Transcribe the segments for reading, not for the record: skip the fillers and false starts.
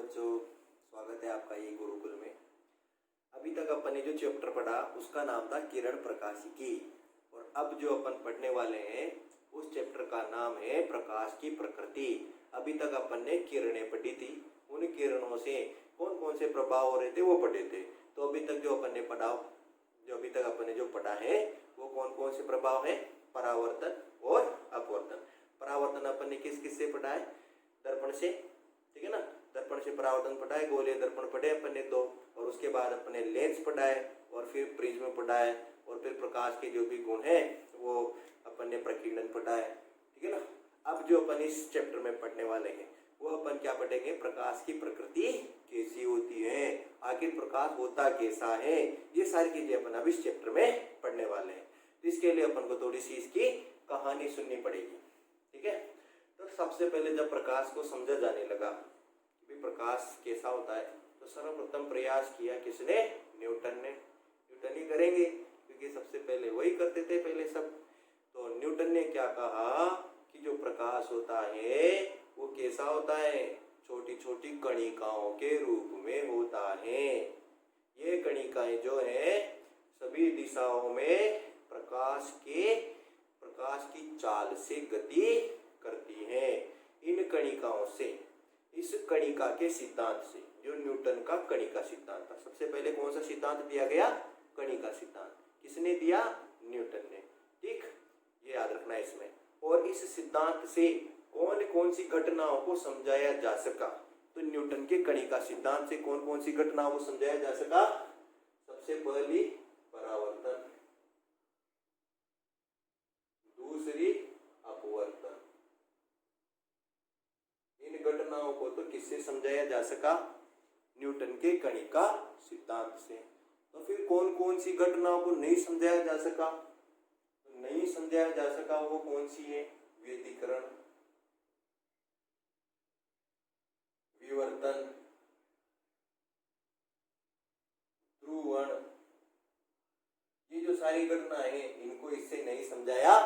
बच्चों, स्वागत है आपका ये गुरुकुल में। अभी तक अपन ने जो चैप्टर पढ़ा उसका नाम था किरण प्रकाशिकी, और अब जो अपन पढ़ने वाले हैं उस चैप्टर का नाम है प्रकाश की प्रकृति। अभी तक अपन ने किरणें पढ़ी थी, उन किरणों से कौन कौन से प्रभाव हो रहे थे वो पढ़े थे। तो अभी तक जो अपन ने पढ़ा, जो अभी तक अपन ने जो पढ़ा है वो कौन कौन से प्रभाव है? परावर्तन और अपवर्तन। परावर्तन अपन ने किस किस से पढ़ा है? दर्पण से, ठीक है ना। दर्पण से परावर्तन पढ़ा है, गोलीय दर्पण पढ़े अपन ने दो, और उसके बाद अपन ने लेंस पढ़ा है, और फिर प्रिज्म पढ़ा है, और फिर प्रकाश के जो भी गुण है वो अपन ने प्रकीर्णन पढ़ा है, ठीक है ना। अब जो अपन इस चैप्टर में पढ़ने वाले हैं वो अपन क्या पढ़ेंगे? प्रकाश की प्रकृति कैसी होती है, आखिर प्रकाश होता कैसा है, ये सारी चीजें अपन अब इस चैप्टर में पढ़ने वाले हैं। तो इसके लिए अपन को थोड़ी सी इसकी कहानी सुननी पड़ेगी, ठीक है। तो सबसे पहले जब प्रकाश को समझा जाने लगा कि प्रकाश कैसा होता है, तो सर्वप्रथम प्रयास किया किसने? न्यूटन ने। न्यूटन ही करेंगे क्योंकि सबसे पहले वही करते थे पहले सब। तो न्यूटन ने क्या कहा कि जो प्रकाश होता है वो कैसा होता है? छोटी छोटी कणिकाओं के रूप में होता है। ये कणिकाएं जो है सभी दिशाओं में प्रकाश की चाल से गति करती हैं। इन कणिकाओं से, इस कणिका के सिद्धांत से, जो न्यूटन का कणिका सिद्धांत था, सबसे पहले कौन सा सिद्धांत दिया गया? कणिका सिद्धांत। किसने दिया? न्यूटन ने, ठीक, ये याद रखना है इसमें। और इस सिद्धांत से कौन कौन सी घटनाओं को समझाया जा सका? तो न्यूटन के कणिका सिद्धांत से कौन कौन सी घटनाओं को समझाया जा सका? सबसे पहली परावर्तन, दूसरी अपवर्तन। इन घटनाओं को तो किससे समझाया जा सका? न्यूटन के कणिका सिद्धांत से। तो फिर कौन कौन सी घटनाओं को नहीं समझाया जा सका? तो नहीं समझाया जा सका वो कौन सी है? व्यतिकरण, विवर्तन, ध्रुवण। ये जो सारी घटनाएं हैं इनको इससे नहीं समझाया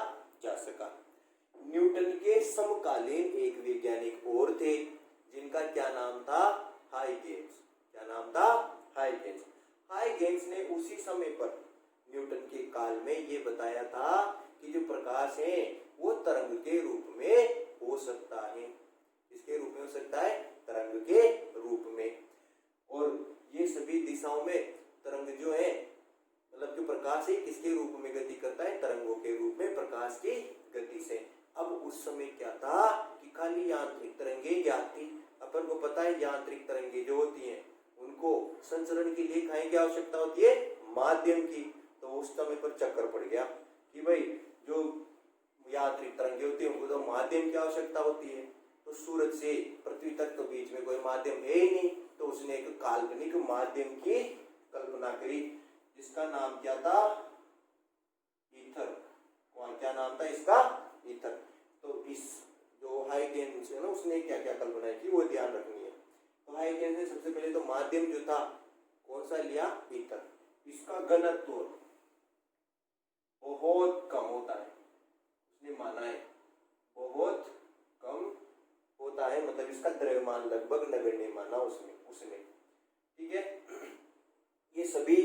जा सका। न्यूटन के समकालीन एक वैज्ञानिक और थे जिनका क्या नाम था? हाइगेन्स। क्या नाम था? हाइगेन्स। हाइगेन्स ने उसी समय पर न्यूटन के काल में ये बताया था कि जो प्रकाश है वो तरंग के रूप में हो सकता है। किसके रूप में हो सकता है? तरंग के रूप में। और ये सभी दिशाओं में तरंग जो है, मतलब जो प्रकाश है किसके रूप में गति करता है? तरंगों के रूप में, प्रकाश की गति से। अब उस समय क्या था कि खाली यांत्रिक तरंगे ज्ञात थी। अपन को पता है यांत्रिक तरंगे जो होती हैं उनको संचरण के लिए कहीं की आवश्यकता होती है? माध्यम की। तो उस समय पर चक्कर पड़ गया कि भाई जो यांत्रिक तरंगे होती है उनको तो माध्यम की आवश्यकता होती है। तो सूरज से पृथ्वी तक तो बीच में कोई माध्यम है ही नहीं, तो उसने एक काल्पनिक माध्यम की कल्पना करी जिसका नाम क्या था? ईथर। क्या नाम था इसका? ईथर। तो इस जो हाइगेन्स है ना, उसने क्या क्या कल्पना की वो ध्यान रखनी है। तो हाइगेन्स ने सबसे पहले तो माध्यम जो था कौन सा लिया? ईथर। इसका घनत्व बहुत कम होता है, उसने माना है बहुत कम होता है, मतलब इसका द्रव्यमान लगभग नगण्य माना उसने, ठीक है। ये सभी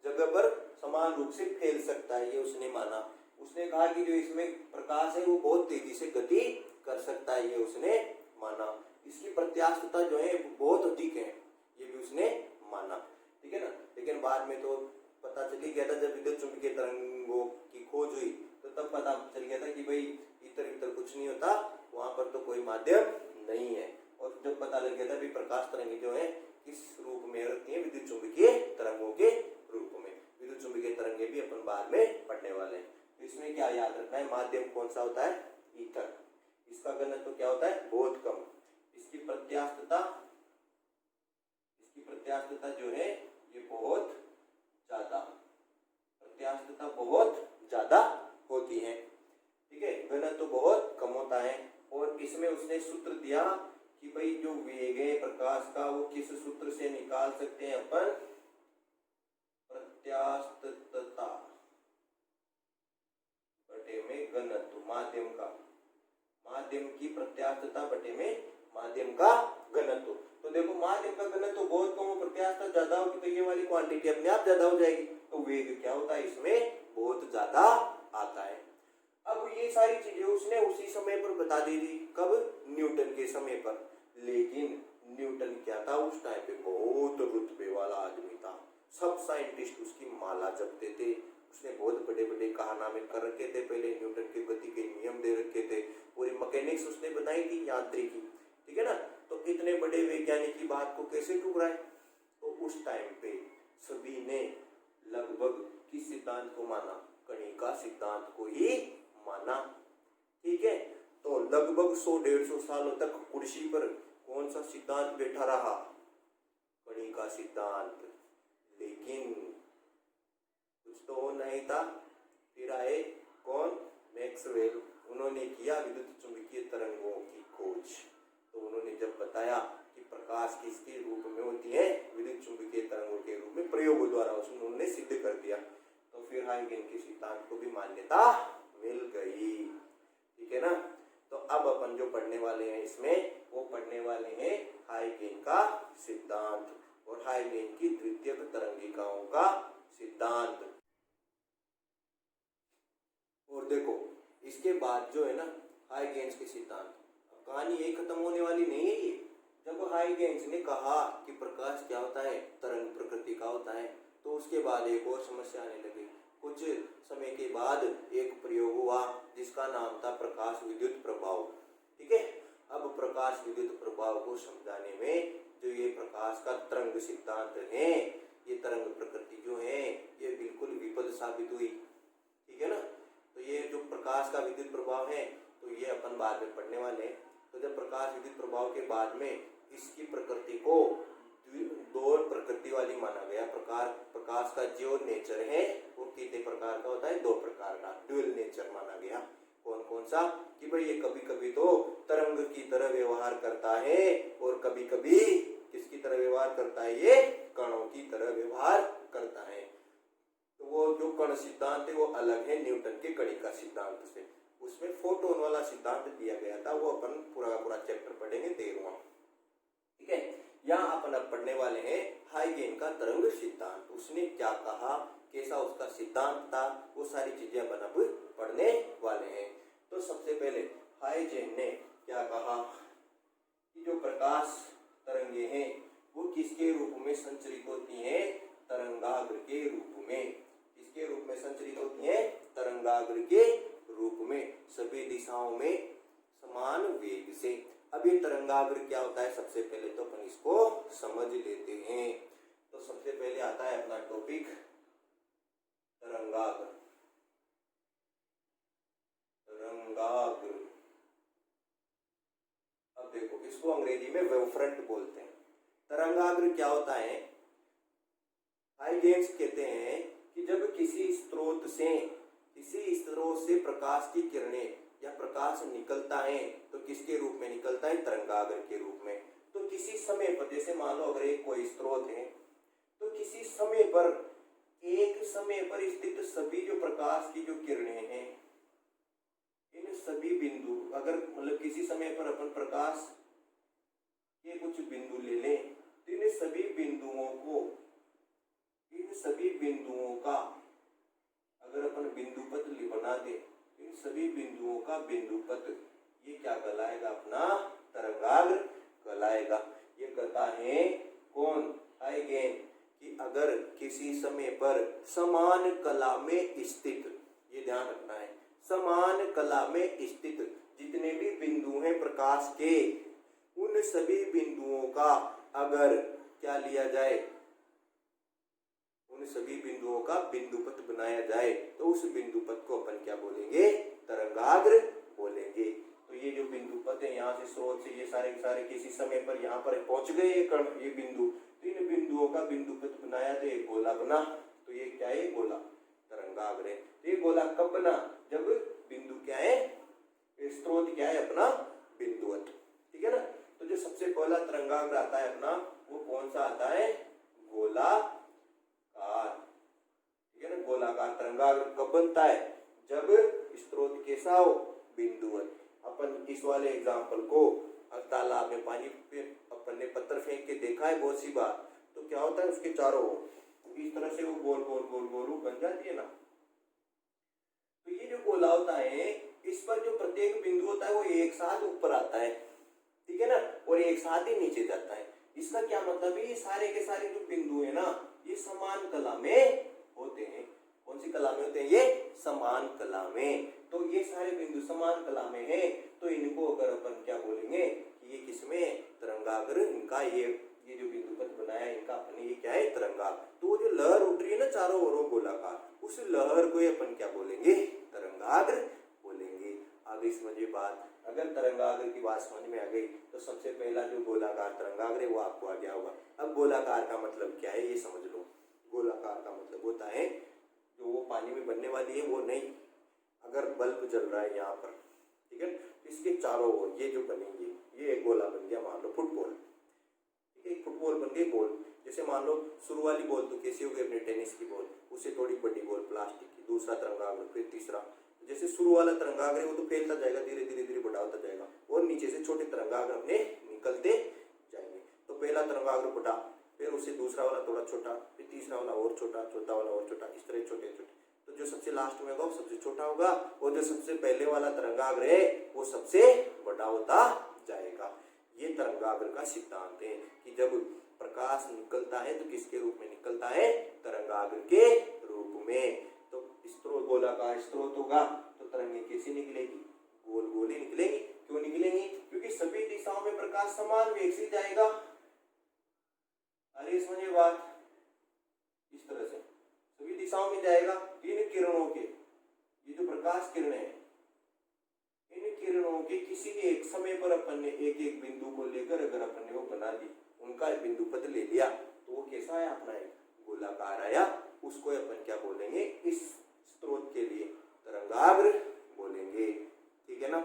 जगह पर समान रूप से फैल सकता है, ये उसने माना। उसने कहा कि जो इसमें प्रकाश है वो बहुत तेजी से गति कर सकता है, ये उसने माना। इसकी प्रत्यास्थता जो है बहुत अधिक है, ये भी उसने माना, ठीक है ना। लेकिन बाद में तो पता चल ही गया था, जब विद्युत चुंबकीय तरंगों की खोज हुई तो तब पता चल गया था कि भाई इतर कुछ नहीं होता, वहां पर तो कोई माध्यम नहीं है। और जब पता लग गया था भी प्रकाश तरंगे जो है किस रूप में रहती है? विद्युत चुंबकीय तरंगों के रूप में। विद्युत चुंबकीय तरंगे भी अपन बाद में पढ़ने वाले हैं। तो इसमें क्या याद रखना है? माध्यम कौन सा होता है? ईथर। इसका घनत्व क्या होता है? बहुत कम। इसकी प्रत्यास्थता जो है ये बहुत ज्यादा, प्रत्यास्थता बहुत ज्यादा होती है, ठीक है। घनत्व बहुत कम होता है। और इसमें उसने सूत्र दिया कि भाई जो वेग है प्रकाश का वो किस सूत्र से निकाल सकते हैं अपन? प्रत्यास्थता बटे में घनत्व, माध्यम का, माध्यम की प्रत्यास्थता बटे में माध्यम का घनत्व। तो देखो माध्यम का घनत्व तो बहुत कम हो, प्रत्यास्थता ज्यादा होगी तो ये वाली क्वांटिटी अपने आप ज्यादा हो जाएगी, तो वेग क्या होता है इसमें बहुत ज्यादा आता है। अब ये सारी चीजें उसने उसी समय पर बता दी थी, कब? न्यूटन के समय पर। लेकिन न्यूटन क्या था उस टाइम पे? बहुत रुतबे वाला आदमी था, सब साइंटिस्ट उसकी माला जपते थे, उसने बहुत बड़े बड़े कारनामे कर रखे थे, पहले न्यूटन के गति के नियम दे रखे थे, पूरी मैकेनिक्स उसने बनाई थी, यांत्रिकी, ठीक है ना। तो इतने बड़े वैज्ञानिक की बात को कैसे ठुकराए? तो उस टाइम पे सभी ने लगभग किस सिद्धांत को माना? कणिका सिद्धांत को ही माना, ठीक है। तो लगभग 100-150 सालों तक कुर्सी पर कौन सा सिद्धांत बैठा रहा? कणिका सिद्धांत। लेकिन कुछ तो नहीं था, फिर आए कौन? मैक्सवेल। उन्होंने किया विद्युत चुंबकीय तरंगों की खोज। तो उन्होंने जब बताया कि प्रकाश किसके रूप में होती है? विद्युत चुंबकीय तरंगों के रूप में, प्रयोगों द्वारा उन्होंने सिद्ध कर दिया। तो फिर हाइगेन के सिद्धांत को भी मान्यता मिल गई, ठीक है ना। तो अब अपन जो पढ़ने वाले हैं इसमें, वो पढ़ने वाले हैं हाइगेन का सिद्धांत और हाइगेन की द्वितीयक तरंगिकाओं का सिद्धांत। और देखो इसके बाद जो है ना हाइगेन्स के सिद्धांत, अब कहानी यही खत्म होने वाली नहीं है ये। जब हाइगेन्स ने कहा कि प्रकाश क्या होता है? तरंग प्रकृति का होता है, तो उसके बाद एक और समस्या आने लगी। कुछ समय के बाद एक प्रयोग हुआ जिसका नाम था प्रकाश विद्युत प्रभाव, ठीक है। अब प्रकाश विद्युत प्रभाव को समझाने में जो ये प्रकाश का तरंग सिद्धांत है, ये तरंग प्रकृति जो है ये बिल्कुल विफल साबित हुई, ठीक है ना। तो ये जो प्रकाश का विद्युत प्रभाव है तो ये अपन बाद में पढ़ने वाले हैं। तो जब प्रकाश विद्युत प्रभाव के बाद में इसकी प्रकृति को दो प्रकृति वाली माना गया, प्रकाश का जो नेचर है वो कितने प्रकार का होता है? 2 प्रकार का, ड्यूअल नेचर माना गया। कौन कौन सा? कि भाई ये कभी कभी तो तरंग की तरह व्यवहार करता है और कभी कभी किसकी तरह व्यवहार करता है? ये कणों की तरह व्यवहार करता है। तो वो जो कण सिद्धांत है वो अलग है न्यूटन के कणिका सिद्धांत से, उसमें फोटोन वाला सिद्धांत दिया गया था, वो अपन पूरा चैप्टर पढ़ेंगे 13वां, ठीक है। यहाँ अपन अब पढ़ने वाले हैं हाइगेन का तरंग सिद्धांत। उसने क्या कहा, कैसा उसका सिद्धांत था, वो सारी चीजें अपन अब पढ़ने वाले हैं। तो सबसे पहले हाइगेन ने क्या कहा कि जो प्रकाश तरंगे हैं वो किसके रूप में संचरित होती हैं? तरंगाग्र के रूप में। किसके रूप में संचरित होती हैं? तरंगाग्र के रूप में, सभी दिशाओं में समान वेग से। अब ये तरंगाग्र क्या होता है? सबसे पहले तो अपन इसको समझ लेते हैं। तो सबसे पहले आता है अपना टॉपिक तरंगाग्र। तरंगाग्र, अब देखो इसको अंग्रेजी में वेवफ्रंट बोलते हैं। तरंगाग्र क्या होता है? हाइगेन्स कहते हैं कि जब किसी स्रोत से प्रकाश की किरणें या प्रकाश निकलता है तो किसके रूप में निकलता है? तरंगाग्र के रूप में। तो किसी समय पर, जैसे मान लो अगर एक कोई स्रोत है तो किसी समय पर, एक समय पर स्थित सभी जो प्रकाश की जो किरणें हैं, इन सभी बिंदु, अगर मतलब किसी समय पर अपन प्रकाश के कुछ बिंदु ले लें तो इन सभी बिंदुओं का अगर अपन बिंदुपथ बना दे, इन सभी बिंदुओं का बिंदुपथ ये क्या कहलाएगा? अपना तरंगाग्र कहलाएगा। ये कहता है कौन? हाइगेन, कि अगर किसी समय पर समान कला में स्थित, ये ध्यान रखना है, समान कला में स्थित जितने भी बिंदु हैं प्रकाश के, उन सभी बिंदुओं का अगर क्या लिया जाए? उन सभी बिंदुओं का बिंदुपथ बनाया जाए तो उस बिंदुपथ को अपन क्या बोलेंगे? तरंगाग्र बोलेंगे। तो ये जो बिंदुपथ है, यहाँ से स्रोत से ये सारे किसी समय पर यहाँ पर पहुंच गए ये कण, ये बिंदु, तो इन बिंदुओं का बिंदुपथ बनाया तो एक गोला बना, तो ये क्या है? गोला तरंगाग्र है। तो ये गोला कब बना? जब बिंदु क्या है? स्रोत क्या है? अपना बिंदुवत, ठीक है ना। तो जो सबसे पहला तरंगाग्र आता है अपना, वो कौन सा आता है? गोलाकार, ठीक है ना। गोलाकार तरंगाग्र कब बनता है? जब स्रोत कैसा हो? बिंदुवत। अपन इस वाले एग्जाम्पल को तालाब में पानी पे अपन ने पत्थर फेंक फेंक के देखा है बहुत सी बार, तो क्या होता है उसके चारों ओर इस तरह से वो गोल गोल गोल गोल बन जाती है ना। तो ये जो गोला होता है इस पर जो प्रत्येक बिंदु होता है वो एक साथ ऊपर आता है, ठीक है ना, और एक साथ ही नीचे जाता है। इसका क्या मतलब है, ये सारे के सारे जो बिंदु है ना ये समान कला में होते हैं। कौन सी कला में होते हैं, ये समान कला में। तो ये सारे बिंदु समान कला में है, तो इनको अगर अपन क्या बोलेंगे कि ये किसमें, तरंगाग्र, इनका ये जो बिंदु पथ बनाया इनका अपने ये क्या है, तरंगाग्र। तो वो जो लहर उठ रही है ना चारों ओर गोलाकार, उस लहर को अपन क्या बोलेंगे, तरंगाग्र बोलेंगे। आगे समझिए बात, अगर तरंगाग्र की बात समझ में आ गई तो सबसे पहला जो गोलाकार तरंगाग्र है वो आपको आ गया होगा। अब गोलाकार का मतलब क्या है ये समझ लो। गोलाकार का मतलब होता है जो वो पानी में बनने वाली है वो नहीं, अगर बल्ब जल रहा है यहाँ पर, ठीक है, इसके चारों ओर ये जो बनेंगे, ये एक गोला बन गया, मान लो फुटबॉल, ठीक है, फुटबॉल बन गई बॉल। जैसे मान लो शुरू वाली बॉल तो कैसी होगी अपने टेनिस की बॉल, उससे थोड़ी बड़ी बॉल प्लास्टिक की, दूसरा तरंगाग्र, फिर तीसरा। जैसे शुरू वाला तरंगाग्र है वो तो फैलता जाएगा, धीरे धीरे धीरे बड़ा होता जाएगा और नीचे से छोटे तरंगाग्र अपने निकलते जाएंगे। तो पहला तरंगाग्र बड़ा, फिर उससे दूसरा वाला थोड़ा छोटा, फिर तीसरा वाला और छोटा, चौथा वाला और छोटा, इस तरह छोटे छोटे। तो जो सबसे लास्ट में होगा वो सबसे छोटा होगा और जो सबसे पहले वाला तरंगाग्र है वो सबसे बड़ा होता जाएगा। ये तरंगाग्र का सिद्धांत है कि जब प्रकाश निकलता है तो किसके रूप में निकलता है, तरंगाग्र के रूप में। तो स्रोत गोलाकार स्रोत होगा तो तरंगें कैसी निकलेगी, गोल गोल ही निकलेगी। क्यों निकलेंगी, क्योंकि सभी दिशाओं में प्रकाश समान वेग से जाएगा। अरे समझिए बात, इस तरह से सभी दिशाओं में जाएगा। इन किरणों के, ये जो प्रकाश किरणें हैं, इन किरणों के किसी भी एक समय पर अपन ने एक एक बिंदु को लेकर अगर अपन ने वो बना दी, उनका एक बिंदु पथ ले लिया, तो वो कैसा है, अपना एक गोलाकार आया। उसको अपन क्या बोलेंगे, इस स्रोत के लिए तरंगाग्र बोलेंगे, ठीक है ना।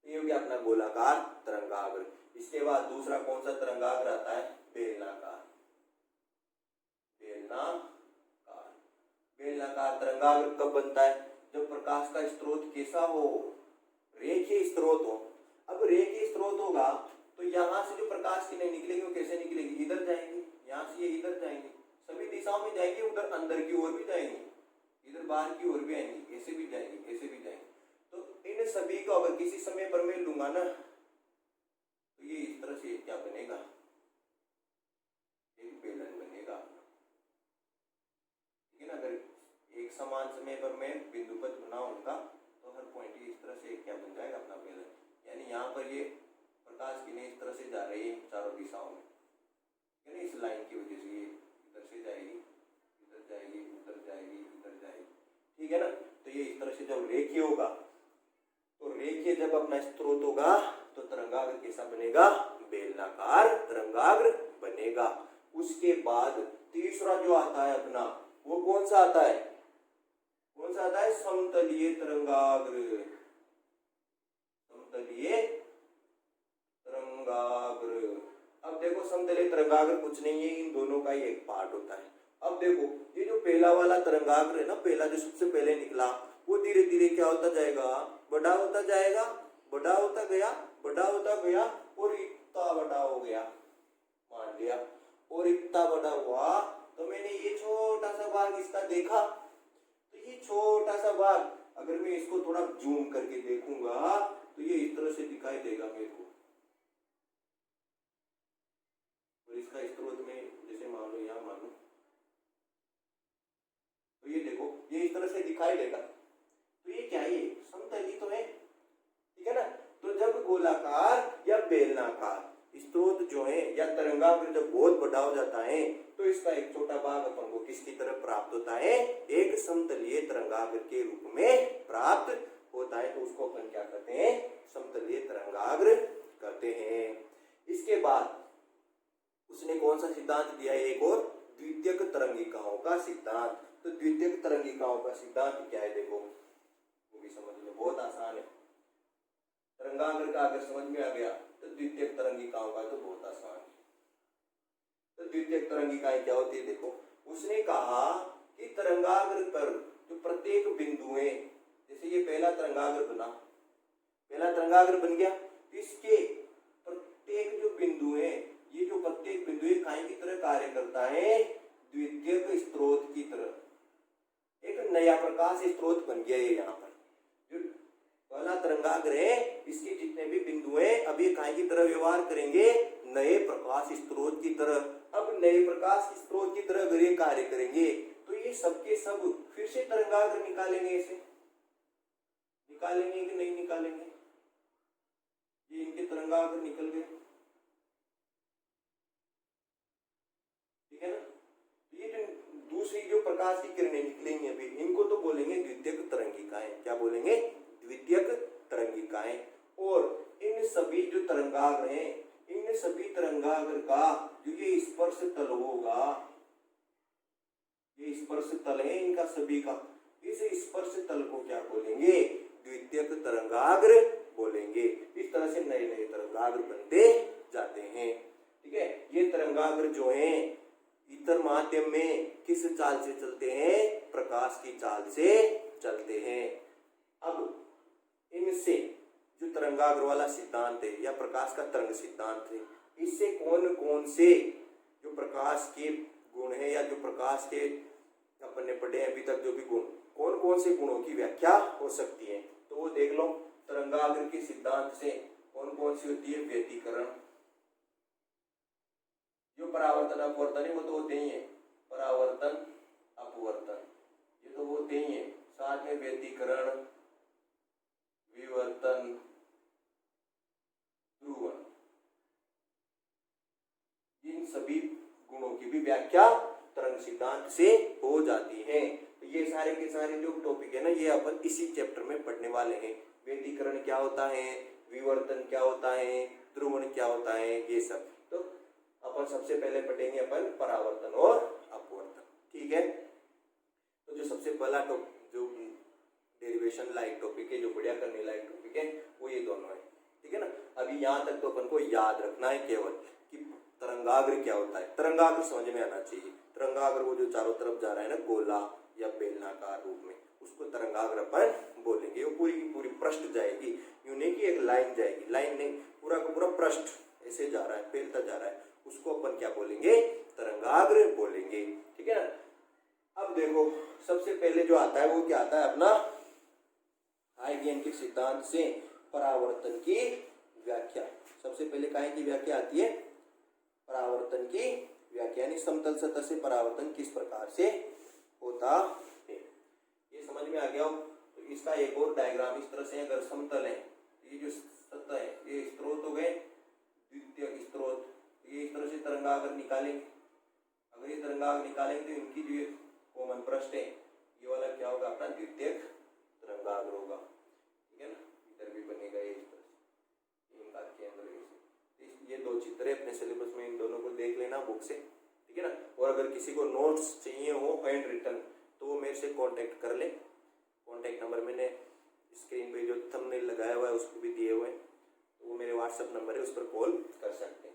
ये हो गया अपना गोलाकार तरंगाग्र। इसके बाद दूसरा कौन सा तरंगाग्र आता है, बेलनाकार। बेलनाकार, बेलनाकार तरंगाग्र कब बनता है, जब प्रकाश का स्रोत कैसा हो, रेखीय स्रोत हो। अब रेखीय स्रोत होगा तो यहाँ से जो प्रकाश किरणें निकलेंगी वो कैसे निकलेंगी, इधर जाएंगी, यहाँ से ये इधर जाएंगी, सभी दिशाओं में जाएंगी, उधर अंदर की ओर भी जाएंगी, इधर बाहर की ओर भी आएंगी, ऐसे भी जाएंगी, ऐसे भी जाएंगी। तो इन सभी को अगर किसी समय पर मैं लूंगा ना तो ये इस तरह से क्या बनेगा, एक बेलन बनेगा, ठीक है ना। अगर एक समान समय पर मैं बिंदु पथ बनाऊं उनका तो हर पॉइंट इस तरह से क्या बन जाएगा, अपना बेलन। यानी यहाँ पर ये प्रकाश किरणें इस तरह से जा रही है चारों दिशाओं में, यानी इस लाइन की वजह से ये इधर से जाएगी, इधर जाएगी, उधर जाएगी, इधर जाएगी, ठीक है ना। तो ये इस तरह से जब रेखीय होगा, तो रेखीय जब अपना स्रोत होगा तो तरंगाग्र कैसा बनेगा, बेलनाकार तरंगाग्र बनेगा। उसके बाद तीसरा जो आता है अपना, वो कौन सा आता है, कौन सा आता है, समतलीय तरंगाग्र। समतलीय तरंगाग्र। अब देखो समतलीय तरंगाग्र कुछ नहीं है, इन दोनों का ही एक पार्ट होता है। अब देखो ये जो पहला वाला तरंगाग्र है ना, पहला जो सबसे पहले निकला, वो धीरे धीरे क्या होता जाएगा, बड़ा होता जाएगा, बड़ा होता गया, बड़ा होता गया और इतना बड़ा हो गया, मान लिया, और इतना बड़ा हुआ तो मैंने ये छोटा सा भाग इसका देखा, तो ये छोटा सा भाग अगर मैं इसको थोड़ा जूम करके देखूंगा तो ये इस तरह से दिखाई देगा मेरे को। और इसका स्रोत में जैसे मान लो यहाँ मान लो, तो ये देखो ये इस तरह से दिखाई देगा। तो ये क्या है, समतली तो है, ठीक है ना। तो जब गोलाकार या बेलनाकार स्रोत जो है या तरंगाग्र जब बहुत बड़ा हो जाता है तो इसका एक छोटा भाग अपन को किसकी तरफ प्राप्त होता है, एक समतलीय तरंगाग्र के रूप में प्राप्त होता है। तो उसको अपन क्या करते हैं, समतलीय तरंगाग्र करते हैं। इसके बाद उसने कौन सा सिद्धांत दिया है, एक और द्वितीयक तरंगिकाओं का सिद्धांत। तो द्वितीयक तरंगिकाओं का सिद्धांत क्या है, देखो वो भी समझ लो, बहुत आसान है। तरंगाग्र का अगर समझ में आ गया तो द्वितीयक तरंगिकाओं का तो बहुत आसान है। तो द्वितीयक तरंगिकाएं क्या होती है, देखो उसने कहा कि तरंगाग्र पर जो प्रत्येक बिंदु है, जैसे ये पहला तरंगाग्र बना, पहला तरंगाग्र बन गया, इसके प्रत्येक जो बिंदु है, ये बनता है द्वितीयक स्रोत की तरह। एक नया प्रकाश स्रोत बन गया है यहाँ पर। जो पहला तरंगाग्र है इसके जितने भी बिंदु हैं अब ये काय की तरह व्यवहार करेंगे, नए प्रकाश स्रोत की तरह। अब नए प्रकाश स्रोत की तरह अगर ये कार्य करेंगे तो ये सबके सब फिर से तरंगाग्र निकालेंगे, इसे निकालेंगे कि नहीं निकालेंगे? ये इनके तरंगाग्र निकल गए, ठीक है ना। तो ये जो दूसरी जो प्रकाश की किरणें निकलेंगी अभी, इनको तो बोलेंगे द्वितीयक तरंगिकाएं। क्या बोलेंगे? द्वितीयक तरंगिकाएं। और इन सभी जो तरंगाग्र हैं, इन सभी तरंगाग्र का जो ये स्पर्श तल होगा, ये स्पर्श तल है इनका सभी का, इस स्पर्श तल को क्या बोलेंगे? द्वितीयक तरंगाग्र बोलेंगे। इस तरह से नए नए तरंगाग्र बनते जाते हैं, ठीक है। ये तरंगाग्र जो हैं इतर माध्यम में किस चाल से चलते हैं? प्रकाश की चाल से चलते हैं। अब इनसे जो तरंगाग्र वाला सिद्धांत है या प्रकाश का तरंग सिद्धांत है, इससे कौन कौन से जो प्रकाश के गुण है या जो प्रकाश के अपन ने पढ़े अभी तक जो भी गुण, कौन कौन से गुणों की व्याख्या हो सकती है, तो वो देख लो। तरंगाग्र के सिद्धांत से कौन कौन सी होती है? व्यतिकरण, जो परावर्तन अपवर्तन है वो तो होते ही है, परावर्तन अपवर्तन ये तो होते ही है। साथ में व्यतिकरण, विवर्तन, ध्रुवण, इन सभी गुणों की भी व्याख्या तरंग सिद्धांत से हो जाती है। तो ये सारे के सारे जो टॉपिक है ना, ये अपन इसी चैप्टर में पढ़ने वाले हैं। व्यतिकरण क्या होता है, विवर्तन क्या होता है, ध्रुवण क्या होता है, ये सब तो अपन सबसे पहले पढ़ेंगे अपन परावर्तन और अपवर्तन, ठीक है। तो जो सबसे पहला जो डेरिवेशन लाइक टॉपिक है, जो बढ़िया करने लायक टॉपिक है, वो ये दोनों है, ठीक है ना। अभी यहाँ तक तो अपन को याद रखना है केवल कि तरंगाग्र क्या होता है। तरंगाग्र समझ में आना चाहिए। तरंगाग्र वो जो चारों तरफ जा रहा है ना गोला या बेलनाकार रूप में, उसको तरंगाग्र अपन बोलेंगे। वो पूरी की पूरी पृष्ठ जाएगी, यूं नहीं कि एक लाइन जाएगी, लाइन नहीं, पूरा का पूरा पृष्ठ ऐसे जा रहा है, फैलता जा रहा है, उसको अपन क्या बोलेंगे? तरंगाग्र बोलेंगे, ठीक है ना। अब देखो सबसे पहले जो आता है वो क्या आता है अपना हाइगेन के सिद्धांत से परावर्तन की व्याख्या। सबसे पहले काय की व्याख्या आती है? परावर्तन की व्याख्या, यानी समतल सतह से परावर्तन किस प्रकार से होता है। ये समझ में आ गया हो तो इसका एक और डायग्राम इस तरह से, अगर समतल है, ये जो सतह है ये स्रोत हो गए, द्वितीयक स्रोत, ये इस तरह से तरंगाग्र निकालेंगे। अगर ये तरंगाग्र निकालेंगे तो इनकी जो कॉमन पृष्ठ है ये वाला क्या होगा? अपना द्वितीयक तरंगाग्र होगा, ठीक है ना। इधर भी बनेगा ये इस तरह से, इनका केंद्र ये दो चित्र है अपने सिलेबस में, इन दोनों को देख लेना बुक से, ठीक है ना। और अगर किसी को नोट्स चाहिए हो हैंड रिटन तो वो मेरे से कांटेक्ट कर ले। कांटेक्ट नंबर मैंने स्क्रीन पे जो थंबनेल लगाया हुआ है उसको भी दिए हुए हैं, तो वो मेरे व्हाट्सएप नंबर है, उस पर कॉल कर सकते हैं।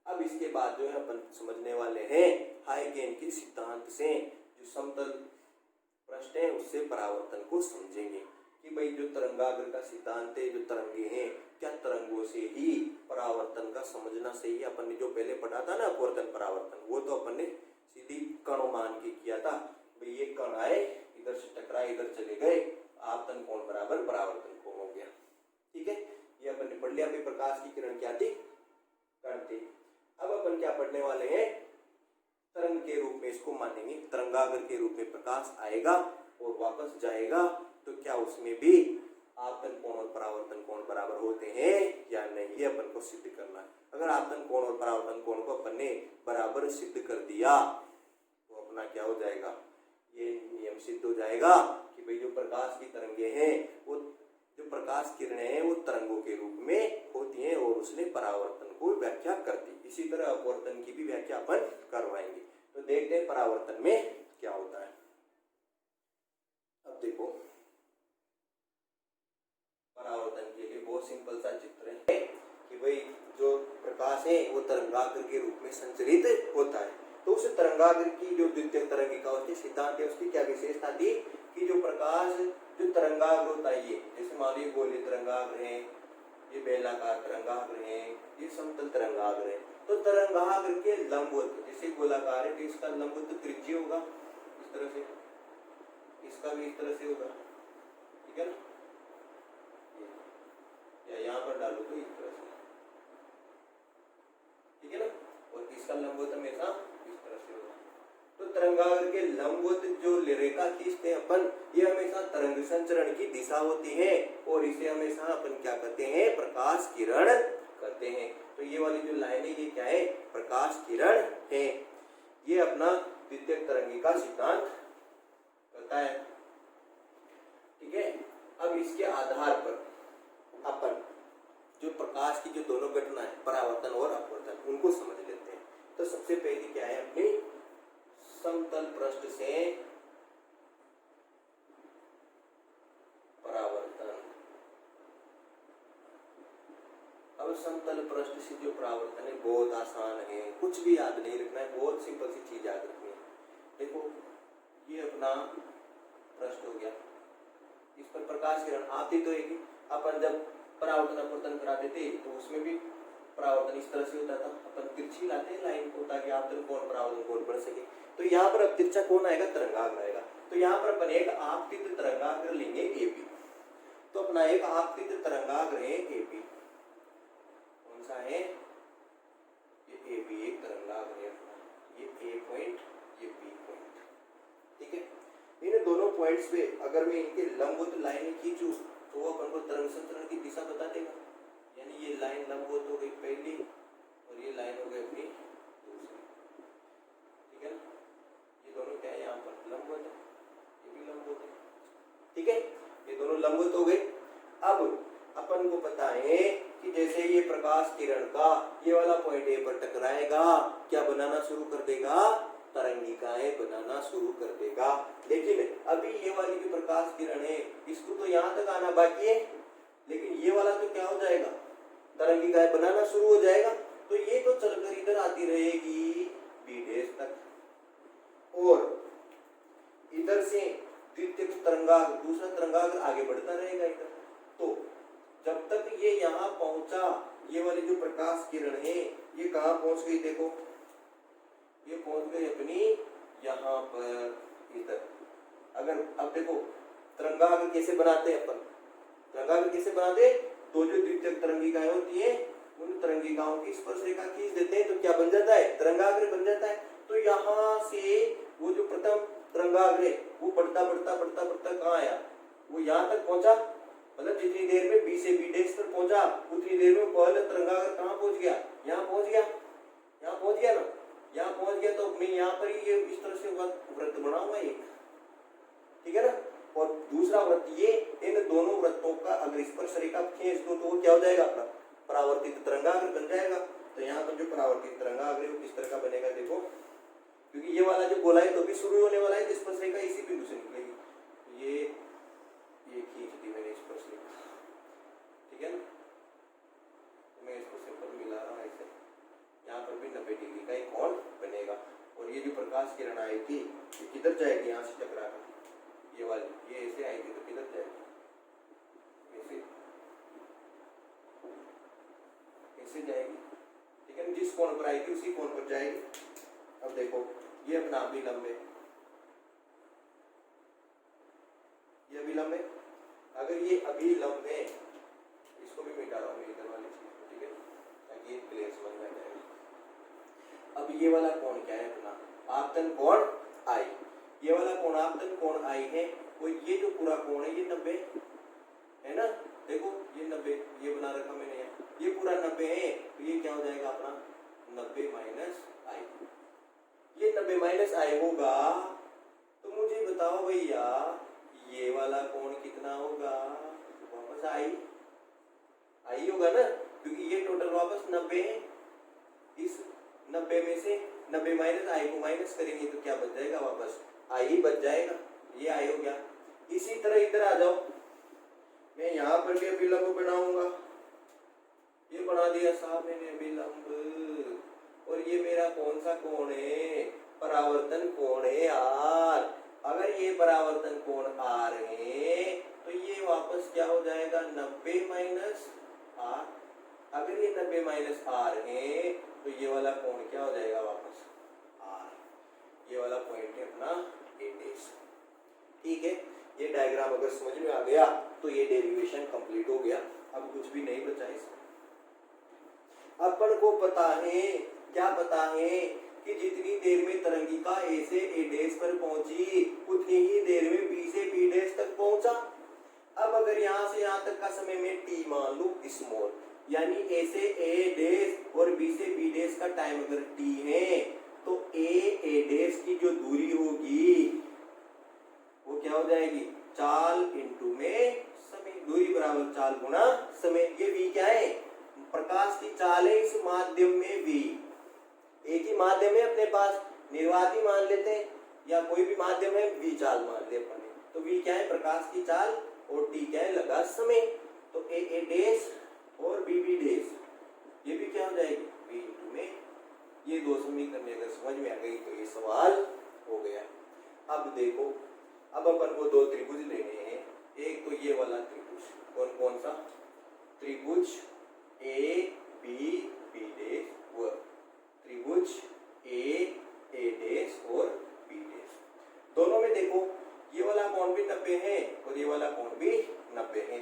अब इसके बाद जो है अपन समझने वाले हैं हाइगेन के सिद्धांत से जो समतल पृष्ठ है उससे परावर्तन को समझेंगे कि भाई जो तरंगाग्र का सिद्धांत है, जो तरंगे हैं, क्या तरंगों से ही परावर्तन का समझना सही है। अपन ने जो पहले पढ़ा था ना अपवर्तन परावर्तन, वो तो अपन ने सीधी कण मान के किया था, भाई ये कण आए इधर से टकराए इधर चले गए, आपतन कोण बराबर परावर्तन कोण हो गया, ठीक है। ये अपन ने पढ़ लिया। प्रकाश की किरण क्या थी? कण थी। अब अपन क्या पढ़ने वाले हैं? तरंग के रूप में इसको मानेंगे। तरंगाग्र के रूप में प्रकाश आएगा और वापस जाएगा, तो क्या उसमें भी आपतन कोण और परावर्तन कोण बराबर होते हैं या नहीं, ये अपन को सिद्ध करना है। अगर आपतन कोण और परावर्तन कोण को अपन ने बराबर सिद्ध कर दिया तो अपना क्या हो जाएगा? ये नियम सिद्ध हो जाएगा कि भाई जो प्रकाश की तरंगे हैं, वो जो प्रकाश किरणें हैं वो तरंगों के रूप में होती हैं और उसने परावर्तन को व्याख्या कर दी। इसी तरह अपवर्तन की भी व्याख्या अपन करवाएंगे। तो देखते हैं परावर्तन में क्या होता है। अब देखो परावर्तन के लिए बहुत सिंपल सा चित्र है कि भाई जो प्रकाश है वो तरंगाग्र के रूप में संचरित होता है। तो उस तरंगाग्र की जो द्वितीयक तरंगिका उसके सिद्धांत है, उसकी क्या विशेषता थी कि जो प्रकाश जो तरंगाग्र होता है, ये जैसे मान लीजिए गोलीय तरंगाग्र है, ये बेलनाकार तरंगाग्र है, ये समतल तरंगाग्र है। तो तरंगाग्र के लंबवत, जैसे गोलाकार है तो इसका लंबवत तो त्रिज्यीय होगा इस तरह से, इसका भी इस तरह से होगा, ठीक है ना, या यहाँ पर डालो तो इस तरह से, ठीक है ना, और इसका लंबवत हमेशा इस तरह से होगा। तो तरंगाग्र के लंबवत जो रेखा खींचते हैं अपन, ये हमेशा तरंग संचरण की दिशा होती है और इसे हमेशा अपन क्या करते हैं, प्रकाश किरण करते हैं। तो ये वाली जो लाइन है ये क्या है, प्रकाश किरण है। ये अपना द्वितीयक तरंगी का सिद्धांत करता है, ठीक है। अब इसके आधार पर अपन जो प्रकाश की जो दोनों घटना है, परावर्तन और अपवर्तन, उनको समझ लेते हैं। तो सबसे पहली क्या है अपनी, समतल पृष्ठ से परावर्तन। अब समतल पृष्ठ से जो परावर्तन है बहुत आसान है, कुछ भी याद नहीं रखना है, बहुत सिंपल सी चीज याद रखनी है। देखो ये अपना पृष्ठ हो गया, इस पर प्रकाश किरण आती तो एक ही, अपन जब परावर्तन अपवर्तन कराते थे तो उसमें भी परावर्तन इस तरह से होता था, अपन तिरछी लाते लाइन को ताकि आपतन कोण परावर्तन कोण बन सके। तो यहाँ पर अब तिरछा कोण आएगा, तरंगाग्र आएगा। तो यहाँ पर अपन एक आपतित तरंगाग्र लेंगे AB। तो अपना एक आपतित तरंगाग्र है AB, कौन सा है, ये AB एक तरंगाग्र है अपना, ये A पॉइंट, ये B पॉइंट, ठीक है। इन दोनों पॉइंट्स पे अगर मैं इनके लंबवत लाइनें खींचूं तो वो अपन को तरंग संचरण की दिशा बता देगा। यानी ये लाइन लंबवत हो गई पहली और ये लाइन हो गई अपनी दूसरी, ठीक है ना। ये दोनों क्या है, यहाँ पर लंबवत है, ये भी लंबवत है, ठीक है, ये दोनों लंबवत हो गए। अब अपन को पता है कि जैसे ये प्रकाश किरण का ये वाला पॉइंट ए पर टकराएगा, क्या बनाना शुरू कर देगा, तरंगिकाएं बनाना शुरू कर देगा। लेकिन अभी ये वाली जो प्रकाश किरण है इसको तो यहाँ तक आना बाकी है, लेकिन ये वाला तो क्या हो जाएगा, तरंगिकाएं बनाना शुरू हो जाएगा। तो ये तो चलकर इधर आती रहेगी B' तक, और इधर से द्वितीयक तरंगाग्र, दूसरा तरंगाग्र आगे बढ़ता रहेगा इधर। तो जब तक ये यहाँ पहुंचा, ये वाली जो प्रकाश किरण है ये कहाँ पहुंच गई, देखो ये पहुंच गई अपनी यहाँ पर इधर। अगर अब देखो तरंगाग्र कैसे बनाते हैं अपन, तरंगाग्र कैसे बनाते हैं, तो जो द्वितीयक तरंगिकाएं होती है उन तरंगिकाओं की स्पर्श रेखा खींच देते हैं तो क्या बन जाता है, तरंगाग्र बन जाता है। तो यहाँ से वो जो प्रथम तरंगाग्र है वो बढ़ता बढ़ता बढ़ता बढ़ता कहाँ आया, वो यहाँ तक पहुंचा, मतलब जितनी देर में B से B' पर पहुंचा उतनी देर में पहला तरंगाग्र कहाँ पहुंच गया, यहाँ पहुंच गया, यहाँ पहुंच गया ना, यहाँ पहुंच गया। तो मैं यहाँ पर ये इस तरह से वृत्त बनाऊंगा एक, ठीक है ना, और दूसरा वृत्त ये, इन दोनों वृत्तों का अगर स्पर्श रेखा खींच दो तो वो क्या हो जाएगा, अपना परावर्तित तरंगाग्र बन जाएगा। तो यहाँ पर जो परावर्तित तरंगाग्र है वो किस तरह का बनेगा, देखो, क्योंकि ये वाला जो गोला है तो भी शुरू होने वाला है, स्पर्श रेखा इसी बिंदु से निकलेगी। ये खींच दी मैंने स्पर्श रेखा, ठीक है ना, मैं इसको सिंपल मिला रहा हूँ ऐसे, यहाँ पर भी 90 डिग्री का एक कोण बनेगा। और ये जो प्रकाश किरण आई थी ये किधर जाएगी, यहाँ से टकरा कर, ये वाली ये ऐसे आएगी तो किधर जाएगी, ऐसे ऐसे जाएगी, ठीक है, जिस कोण पर आई थी उसी कोण पर जाएगी। अब देखो ये अपना अभिलंब है, ये अभिलंब है। अगर ये अभिलंब है, इसको भी मिटा रहा हूँ इधर वाली चीज, ठीक है, ताकि ये क्लियर समझ में आ जाएगा। अब ये वाला कोण क्या है अपना, आपतन कोण आई, ये वाला कोण आपतन कोण आई है, वो ये जो पूरा कोण है ये 90 है ना, देखो ये 90 ये बना रखा मैंने यहाँ, ये पूरा 90 है। तो ये क्या हो जाएगा अपना 90 माइनस आई, ये 90 माइनस आई होगा। तो मुझे बताओ भैया ये वाला कोण कितना होगा, वापस आई होगा ना, क्योंकि ये टोटल वापस 90 है। इस 90 में से 90 माइनस आई को माइनस करेंगे तो क्या बच जाएगा, वापस आई ही बच जाएगा, ये आई हो गया। इसी तरह इधर आ जाओ, मैं यहाँ पर भी अभिलंब बनाऊंगा, ये बना दिया साहब मैंने अभिलंब, और ये मेरा कौन सा कोण है, परावर्तन कोण है R। अगर ये परावर्तन कोण R है तो ये वापस क्या हो जाएगा 90 माइनस R। अगर ये 90 माइनस आर है तो ये वाला कोण क्या हो जाएगा वापस आर। ये वाला पॉइंट है अपना ए डैश। ठीक है, ये डायग्राम अगर समझ में आ गया तो ये डेरिवेशन कंप्लीट हो गया। अब कुछ भी नहीं बचा इसमें। अपन को पता है, क्या पता है कि जितनी देर में तरंगिका ए से ए डैश पर पहुंची उतनी ही देर में बी से बी डैश तक पहुंचा। अब अगर यहाँ से यहाँ तक का समय में टी मान लू स्मॉल, यानी ए से ए डैश और बी से बी डैश का टाइम अगर टी है तो ए डैश की जो दूरी होगी वो क्या हो जाएगी, चाल इंटू में समय। दूरी बराबर चाल गुणा समय। ये v क्या है, प्रकाश की चाल है इस माध्यम में v। एक ही माध्यम है अपने पास, निर्वाती मान लेते हैं या कोई भी माध्यम है, v चाल मान ले अपने। तो v क्या है, प्रकाश की चाल, और t क्या है, लगा समय। तो ए डैश और बी डैश ये भी क्या हो जाएगी, v इंटू में। ये दो समीकरण अगर समझ में आ गई तो ये सवाल हो गया। अब देखो, अब अपन को दो त्रिभुज लेने हैं। एक तो ये वाला त्रिभुज, कौन कौन सा, त्रिभुज ए बी डैश व त्रिभुज ए डैश और बी डैश। दोनों में देखो ये वाला कोण भी 90 है और ये वाला कोण भी 90 है,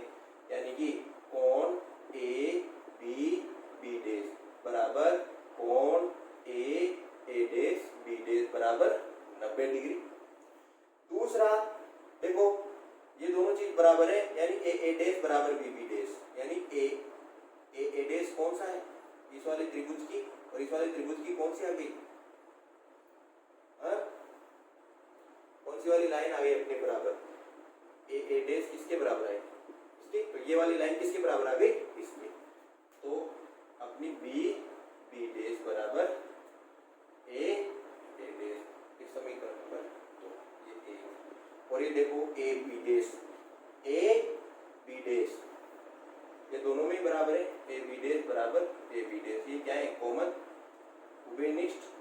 यानी कि कोण ए बी डैश बराबर कोण ए डैश बी डैश बराबर 90 डिग्री। दूसरा देखो ये दोनों चीज बराबर है, यानी ए डैश बराबर बी डैश, यानी ए डैश कौन सा है, इस वाले त्रिभुज की, और इस वाले त्रिभुज की कौन सी आ गई, कौन सी वाली लाइन आ गई अपने बराबर, ए डैश किसके बराबर है, इसके। तो ये वाली लाइन किसके बराबर आ गई, इसके। तो अपनी बी डैश बराबर ए डैश, इस समीकरण नंबर 2 ये ए। और ये देखो ए बी डैश ये दोनों में ही बराबर है, ए बी डैश बराबर ए बी डैश। ये क्या है, कॉमन उभयनिष्ठ।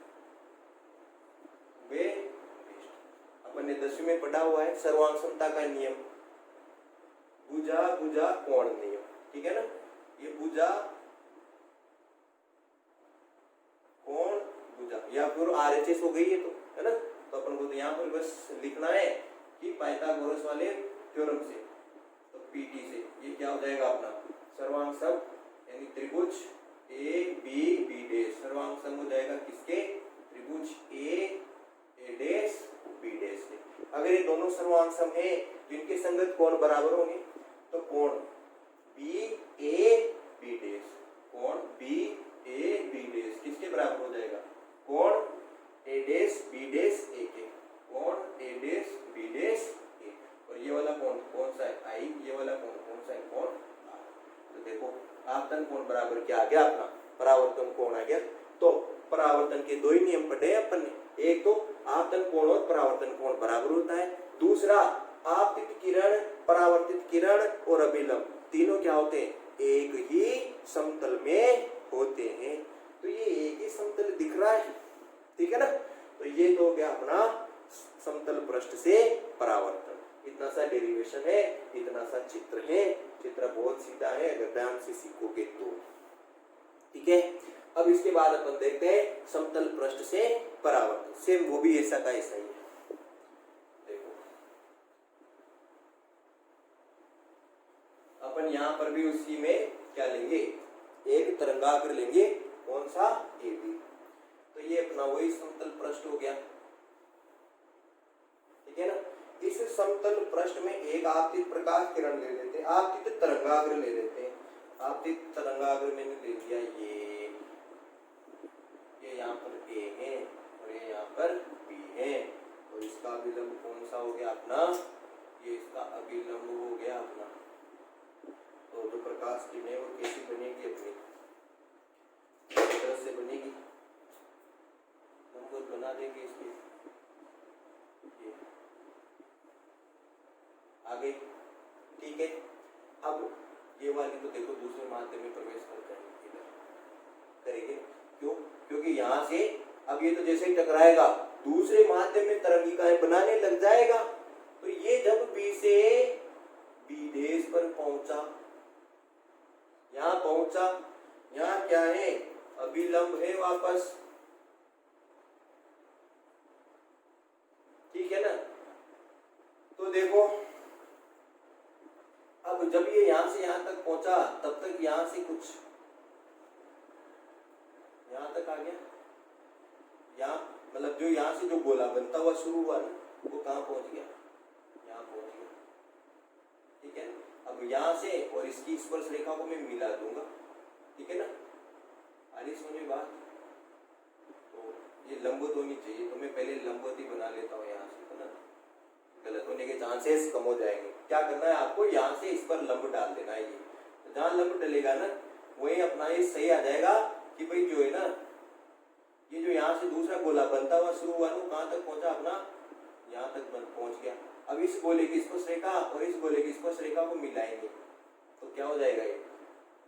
अपन ने 10वीं में पढ़ा हुआ है सर्वांग समता का नियम, भुजा भुजा कोण नियम, ठीक है ना। ये भुजा कोण भुजा या फिर आरएचएस हो गई है, तो है ना। तो अपन को तो यहाँ पर बस लिखना है कि पाइथागोरस वाले थ्योरम से, तो पीटी से ये क्या हो जाएगा अपना सर्वांग सम, यानी त्रिभुज ए बी डैश सर्वांग सम हो जाएगा किसके, त्रिभुज ए डैश बी डैश के। अगर ये दोनों सर्वांग सम है जिनके संगत कोण बराबर होंगे तो कोण बी ए बी डैश, कोण बी ए बी डैश किसके बराबर हो जाएगा, कोण ए डैश बी डैश ए के, कोण ए डैश बी डैश ए। और ये वाला कोण कौन सा है, आई। ये वाला कोण कौन सा है, कोण आर। तो देखो आपतन कोण बराबर क्या आ गया अपना, परावर्तन कोण आ गया। तो परावर्तन के दो ही नियम पढ़े अपन ने, एक तो आपतन कोण और परावर्तन कोण बराबर होता है, दूसरा आपतित किरण, परावर्तित किरण और अभिलंब तीनों क्या होते हैं, एक ही समतल में होते हैं। तो ये एक ही समतल दिख रहा है, ठीक है ना। तो ये तो हो गया अपना समतल पृष्ठ से परावर्तन। इतना सा डेरिवेशन है, इतना सा चित्र है। चित्र बहुत सीधा है अगर ध्यान से सीखोगे तो, ठीक है। अब इसके बाद अपन देखते हैं समतल पृष्ठ से परावर्तन। सेम वो भी ऐसा का ऐसा ही है। देखो अपन यहाँ पर भी उसी में क्या लेंगे, एक तरंगाग्र लेंगे, कौन सा, ए बी। तो ये अपना वही समतल पृष्ठ हो गया, ठीक है ना। इस समतल पृष्ठ में एक आपतित प्रकाश किरण ले लेते हैं, आपतित तरंगाग्र ले लेते हैं। आपतित तरंगाग्र मैंने ले लिया ये यहाँ पर ए है और ये यहाँ पर बी है। और इसका अभिलंब कौन सा हो गया अपना, ये इसका अभिलंब हो गया अपना। तो जो प्रकाश किरणें वो कैसी बनेगी, अपनी इस तरह से बनेगी, नंबर बना देंगे इसके, ये आगे, ठीक है। अब ये वाली तो देखो दूसरे माध्यम में प्रवेश कर जाएगी, करेंगे क्यों, क्योंकि यहाँ से अब ये तो जैसे ही टकराएगा दूसरे माध्यम में तरंगिकाएं बनाने लग जाएगा। तो ये जब बी से बी डैश पर पहुंचा, यहाँ पहुंचा, यहाँ क्या है, अभिलंब है वापस, ठीक है ना। तो देखो अब जब ये यहां से यहां तक पहुंचा तब तक यहां से कुछ यहां तक आ गया, यहाँ मतलब जो यहाँ से जो गोला बनता हुआ शुरू हुआ ना वो कहाँ पहुंच गया, यहाँ पहुंच गया, ठीक है ना। अब यहाँ से और इसकी स्पर्श रेखा को मैं मिला दूंगा, ठीक है ना। आगे समझ में बात। तो ये लंबवत होनी चाहिए, तो मैं पहले लंबवत ही बना लेता हूँ यहाँ से, है ना, गलत होने के चांसेस कम हो जाएंगे। क्या करना है आपको, यहाँ से इस पर लंब डाल देना है। ये तो जहाँ लंब डलेगा ना वही अपना ये सही आ जाएगा कि भाई जो है ना ये जो यहाँ से दूसरा गोला बनता हुआ शुरू हुआ ना कहाँ तक पहुंचा, अपना यहाँ तक पहुंच गया। अब इस गोले की स्पर्श रेखा और इस गोले की स्पर्श रेखा को मिलाएंगे तो क्या हो जाएगा, ये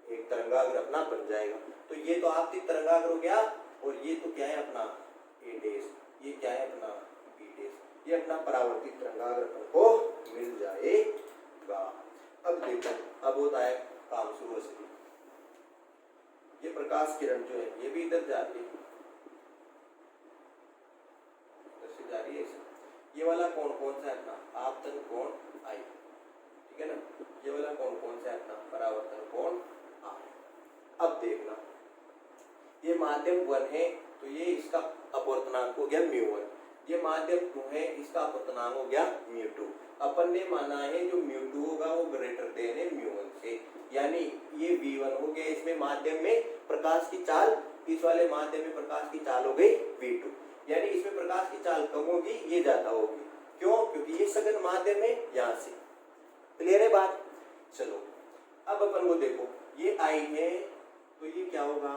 एक तरंगाग्र अपना बन जाएगा। तो ये तो आपकी तरंगाग्र हो गया, और ये तो क्या है अपना ए डेश, ये क्या है अपना बी डेश, ये अपना परावर्तित तरंगाग्र को मिल जाएगा। अब देखो अब होता है काम शुरू से, ये प्रकाश किरण जो है ये भी इधर जाती है, जा रही है। ये वाला कोण कौन सा है अपना, आपतन कोण आई, ठीक है ना। ये वाला कोण कौन सा है अपना, परावर्तन कोण आई। अब देखना ये माध्यम 1 है तो ये इसका अपवर्तनांक हो गया μ1, ये माध्यम 2 है इसका अपवर्तनांक हो गया μ2। अपन ने माना है जो μ2 होगा वो ग्रेटर देन है μ1 से, यानी ये v1 हो गया, इसमें माध्यम में प्रकाश की चाल, इस वाले माध्यम में प्रकाश की चाल हो गई v2, यानी इसमें प्रकाश की चाल कम होगी, ये ज्यादा होगी। क्यों, क्योंकि ये सघन माध्यम है यहाँ से। क्लियर है बात। चलो अब अपन को देखो ये आई है तो ये क्या होगा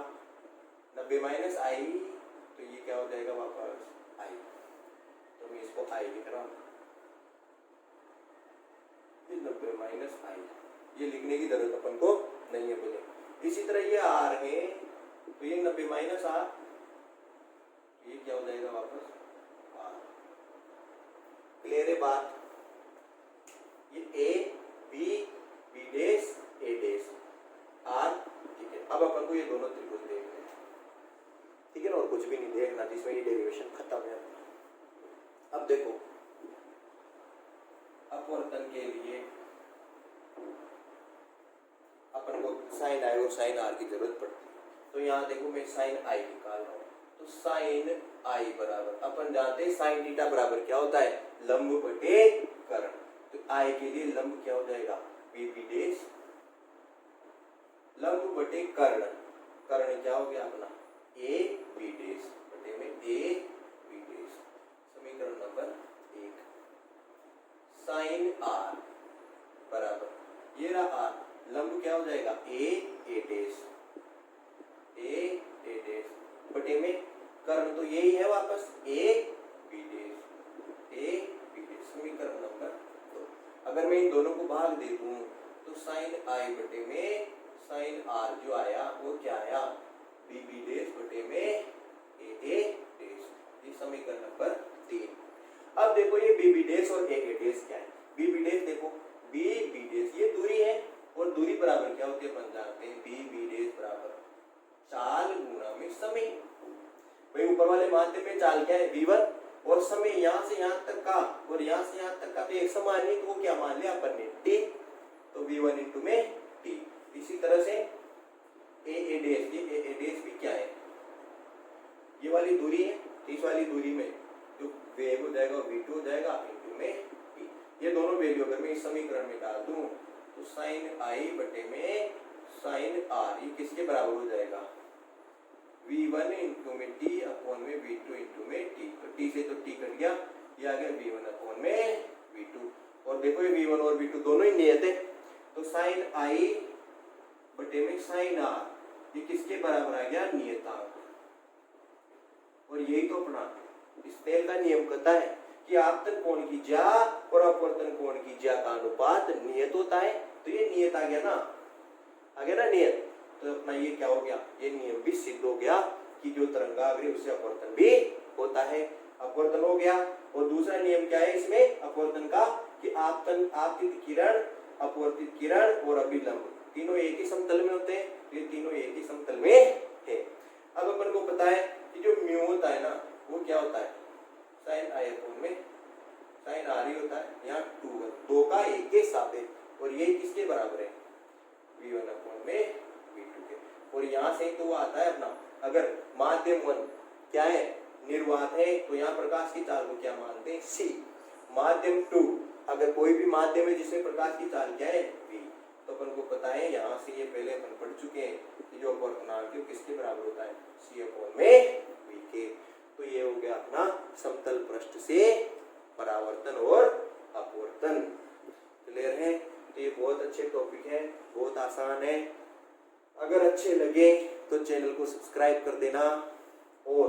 90 माइनस आई, तो ये क्या हो जाएगा वापस आई, तो मैं इसको आई लिख रहा हूँ, 90 माइनस आई, ये लिखने की जरूरत अपन को नहीं है बोले। इसी तरह ये आर है तो ये 90 माइनस आर, ये क्या हो जाएगा वापस आर। क्लियर है बात। ये A B B dash A dash R, ठीक है। अब अपन को ये दोनों त्रिभुज देखने हैं, ठीक है ना, और कुछ भी नहीं देखना जिसमें ये डेरिवेशन खत्म है। अब देखो अपवर्तन के लिए अपन को साइन आई और साइन आर की जरूरत पड़ती है, तो यहाँ देखो मैं साइन आई निकाल रहा हूँ, तो साइन आई बराबर अपन जानते हैं साइन थीटा बराबर क्या होता है, लंब बटे कर्ण। तो आई के लिए लंब क्या हो जाएगा बी बी डेश, लंब बटे कर्ण, कर्ण क्या हो गया अपना ए बी डेश बटे में ए बी डेश। समीकरण नंबर 1 साइन आर बराबर ये रहा आर, लंब क्या हो जाएगा ए डेश, ए डेश बटे में कर्ण तो यही है वापस ए बी डेश। समीकरण नंबर 2। अगर मैं इन दोनों को भाग दे दूं तो साइन आई बटे में साइन आर जो आया वो क्या आया बी बी डेश बटे में ए डेश। ये समीकरण नंबर 3। अब देखो ये बी बी डेश और ए डेश क्या है। बी बी डेश देखो बी बी डेश ये दूरी है, और दूरी बराबर क्या होती है अपन जानते हैं, बी बी डेश बराबर चाल गुणा में समय। भाई ऊपर वाले माध्यम में चाल क्या है v1, और समय यहाँ से यहाँ तक का और यहाँ से यहाँ तक का तो एक समान है, तो वो क्या मान लिया अपन ने t, तो v1 इंटू में t। इसी तरह से ए डेश भी क्या है, ये वाली दूरी है, इस वाली दूरी में जो वेग हो जाएगा v2 हो जाएगा इंटू में t। ये दोनों वैल्यू अगर मैं इस समीकरण में डाल दूं तो साइन आई बटे में साइन आर ये किसके बराबर हो जाएगा v1 इंटू में t अपॉन में v2 इंटू में t। तो t से तो t कट गया, ये आ गया v1 अपॉन में v2। और देखो ये v1 और v2 दोनों ही नियत है, तो साइन i बटे में साइन r ये किसके बराबर आ गया नियतांक। और यही तो अपना स्नेल का नियम कहता है कि आपतन कोण की ज्या और अपवर्तन कोण की ज्या का अनुपात नियत होता है। तो ये नियत आ गया ना नियत, तो अपना ये क्या हो गया, ये नियम भी सिद्ध हो गया कि जो तरंगाग्र उससे अपवर्तन भी होता है। अपवर्तन हो गया, और दूसरा नियम क्या है इसमें अपवर्तन का कि आपतित किरण अपवर्तित किरण और अभिलंब तीनों एक ही समतल में होते हैं, तो ये तीनों एक ही समतल में है। अब अपन को पता है कि जो म्यू होता है ना वो क्या होता है, साइन आई अपोन में साइन आर ही होता है। यहाँ 2 दो का एक के सापेक्ष, और ये किसके बराबर है, v1 अपोन में v2 के। और यहाँ से तो वो आता है अपना, अगर माध्यम 1 क्या है, निर्वात है, तो यहाँ प्रकाश की चाल को क्या मानते हैं, c। माध्यम 2 अगर कोई भी माध्यम है जिसमें प्रकाश की चाल क्या है, v। तो अपन को पता है यहाँ से, ये पहले अपन पढ़ चुके हैं कि जो अपवर्तनांक है किसके बराबर होता है, c अपोन में v के। तो ये हो गया अपना समतल पृष्ठ से परावर्तन और अपवर्तन। क्लियर है? तो ये बहुत अच्छे टॉपिक है, बहुत आसान है। अगर अच्छे लगे तो चैनल को सब्सक्राइब कर देना, और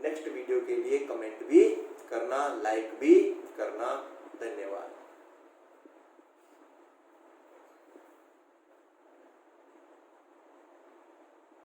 नेक्स्ट वीडियो के लिए कमेंट भी करना, लाइक भी करना। धन्यवाद।